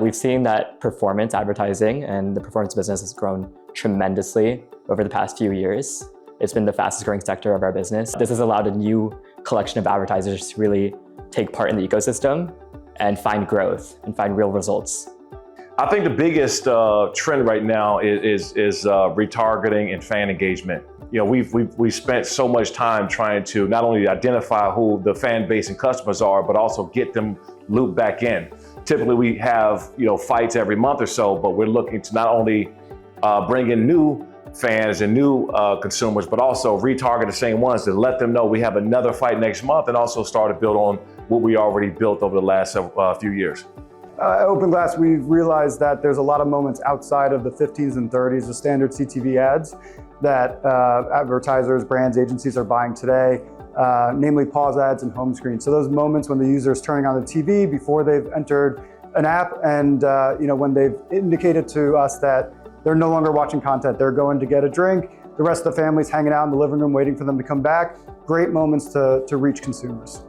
we've seen that performance advertising and the performance business has grown tremendously over the past few years. It's been the fastest growing sector of our business. This has allowed a new collection of advertisers to really take part in the ecosystem and find growth and find real results. I think the biggest trend right now is retargeting and fan engagement. You know, we've spent so much time trying to not only identify who the fan base and customers are, but also get them looped back in. Typically, we have fights every month or so, but we're looking to not only bring in new fans and new consumers, but also retarget the same ones to let them know we have another fight next month, and also start to build on what we already built over the last few years. At Open Glass, we've realized that there's a lot of moments outside of the 15s and 30s, the standard CTV ads that advertisers, brands, agencies are buying today, namely pause ads and home screen. So those moments when the user is turning on the TV before they've entered an app, and when they've indicated to us that they're no longer watching content, they're going to get a drink, the rest of the family's hanging out in the living room waiting for them to come back. Great moments to reach consumers.